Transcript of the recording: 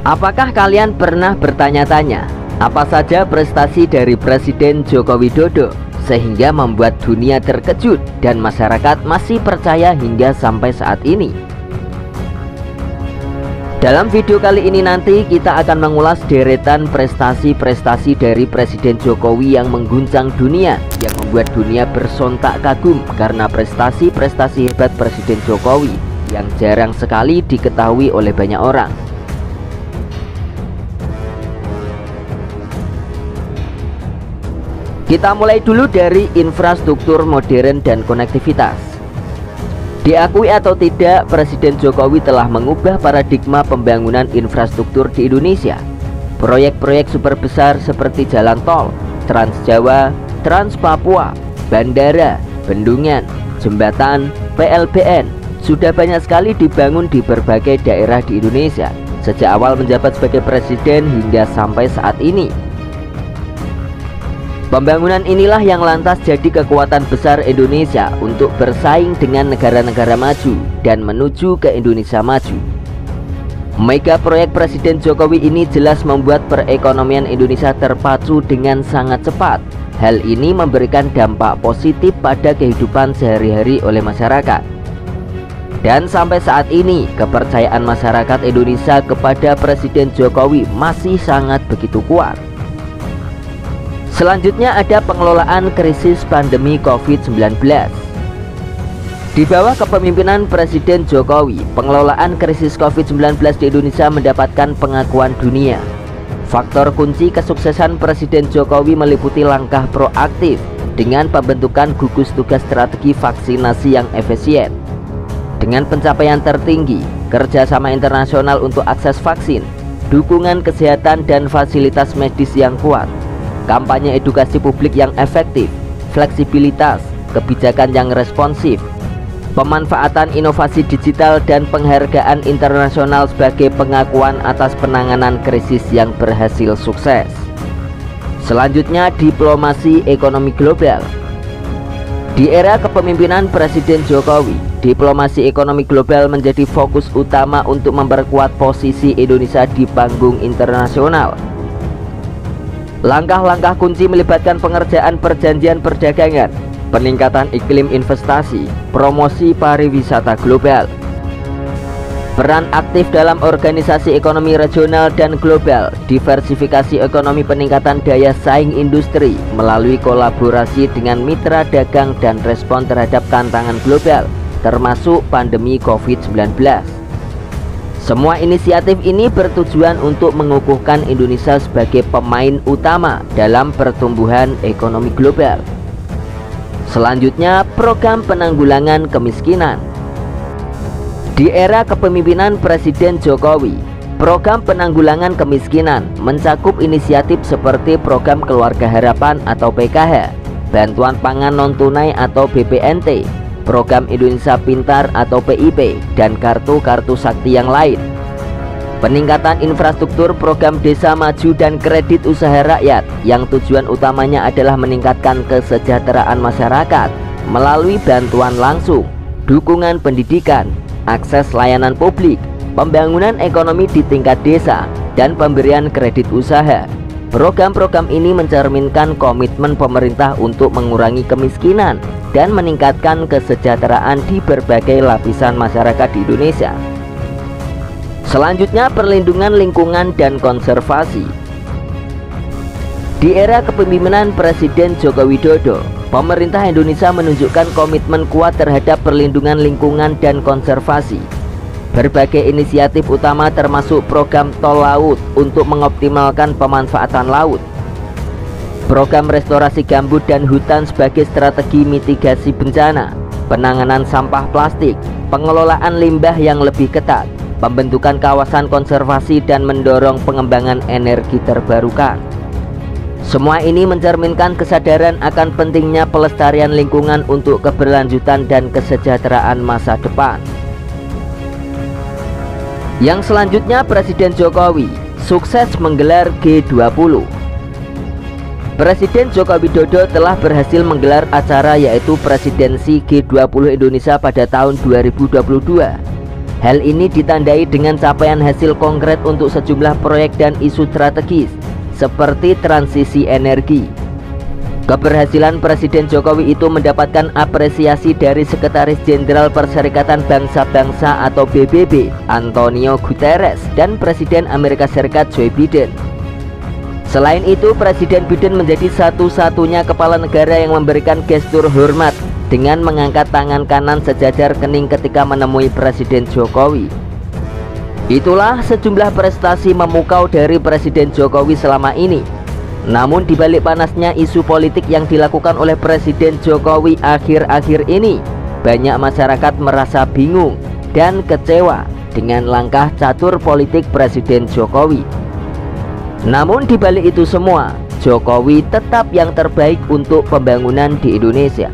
Apakah kalian pernah bertanya-tanya apa saja prestasi dari Presiden Joko Widodo sehingga membuat dunia terkejut dan masyarakat masih percaya hingga sampai saat ini? Dalam video kali ini nanti kita akan mengulas deretan prestasi-prestasi dari Presiden Jokowi yang mengguncang dunia, yang membuat dunia bersontak kagum karena prestasi-prestasi hebat Presiden Jokowi yang jarang sekali diketahui oleh banyak orang. Kita mulai dulu dari infrastruktur modern dan konektivitas. Diakui atau tidak, Presiden Jokowi telah mengubah paradigma pembangunan infrastruktur di Indonesia. Proyek-proyek super besar seperti jalan tol, Trans Jawa, Trans Papua, bandara, bendungan, jembatan, PLBN sudah banyak sekali dibangun di berbagai daerah di Indonesia sejak awal menjabat sebagai presiden hingga sampai saat ini. Pembangunan inilah yang lantas jadi kekuatan besar Indonesia untuk bersaing dengan negara-negara maju dan menuju ke Indonesia maju. Mega proyek Presiden Jokowi ini jelas membuat perekonomian Indonesia terpacu dengan sangat cepat. Hal ini memberikan dampak positif pada kehidupan sehari-hari oleh masyarakat. Dan sampai saat ini, kepercayaan masyarakat Indonesia kepada Presiden Jokowi masih sangat begitu kuat. Selanjutnya ada pengelolaan krisis pandemi COVID-19. Di bawah kepemimpinan Presiden Jokowi, pengelolaan krisis COVID-19 di Indonesia mendapatkan pengakuan dunia. Faktor kunci kesuksesan Presiden Jokowi meliputi langkah proaktif dengan pembentukan gugus tugas strategi vaksinasi yang efisien. Dengan pencapaian tertinggi, kerjasama internasional untuk akses vaksin, dukungan kesehatan dan fasilitas medis yang kuat, kampanye edukasi publik yang efektif, fleksibilitas, kebijakan yang responsif, pemanfaatan inovasi digital dan penghargaan internasional sebagai pengakuan atas penanganan krisis yang berhasil sukses. Selanjutnya, diplomasi ekonomi global. Di era kepemimpinan Presiden Jokowi, diplomasi ekonomi global menjadi fokus utama untuk memperkuat posisi Indonesia di panggung internasional. Langkah-langkah kunci melibatkan pengerjaan perjanjian perdagangan, peningkatan iklim investasi, promosi pariwisata global, peran aktif dalam organisasi ekonomi regional dan global, diversifikasi ekonomi, peningkatan daya saing industri melalui kolaborasi dengan mitra dagang dan respon terhadap tantangan global, termasuk pandemi COVID-19. Semua inisiatif ini bertujuan untuk mengukuhkan Indonesia sebagai pemain utama dalam pertumbuhan ekonomi global. Selanjutnya, program penanggulangan kemiskinan. Di era kepemimpinan Presiden Jokowi, program penanggulangan kemiskinan mencakup inisiatif seperti program Keluarga Harapan atau PKH, bantuan pangan non-tunai atau BPNT, program Indonesia Pintar atau PIP, dan kartu-kartu sakti yang lain. Peningkatan infrastruktur program desa maju dan kredit usaha rakyat yang tujuan utamanya adalah meningkatkan kesejahteraan masyarakat melalui bantuan langsung, dukungan pendidikan, akses layanan publik, pembangunan ekonomi di tingkat desa, dan pemberian kredit usaha. Program-program ini mencerminkan komitmen pemerintah untuk mengurangi kemiskinan dan meningkatkan kesejahteraan di berbagai lapisan masyarakat di Indonesia. Selanjutnya, perlindungan lingkungan dan konservasi. Di era kepemimpinan Presiden Joko Widodo, pemerintah Indonesia menunjukkan komitmen kuat terhadap perlindungan lingkungan dan konservasi. Berbagai inisiatif utama termasuk program tol laut untuk mengoptimalkan pemanfaatan laut, program restorasi gambut dan hutan sebagai strategi mitigasi bencana, penanganan sampah plastik, pengelolaan limbah yang lebih ketat, pembentukan kawasan konservasi dan mendorong pengembangan energi terbarukan. Semua ini mencerminkan kesadaran akan pentingnya pelestarian lingkungan untuk keberlanjutan dan kesejahteraan masa depan. Yang selanjutnya, Presiden Jokowi sukses menggelar G20. Presiden Joko Widodo telah berhasil menggelar acara yaitu Presidensi G20 Indonesia pada tahun 2022. Hal ini ditandai dengan capaian hasil konkret untuk sejumlah proyek dan isu strategis seperti transisi energi. Keberhasilan Presiden Jokowi itu mendapatkan apresiasi dari Sekretaris Jenderal Perserikatan Bangsa-Bangsa atau PBB Antonio Guterres dan Presiden Amerika Serikat Joe Biden. Selain itu, Presiden Biden menjadi satu-satunya kepala negara yang memberikan gestur hormat dengan mengangkat tangan kanan sejajar kening ketika menemui Presiden Jokowi. Itulah sejumlah prestasi memukau dari Presiden Jokowi selama ini. Namun di balik panasnya isu politik yang dilakukan oleh Presiden Jokowi akhir-akhir ini, banyak masyarakat merasa bingung dan kecewa dengan langkah catur politik Presiden Jokowi. Namun di balik itu semua, Jokowi tetap yang terbaik untuk pembangunan di Indonesia.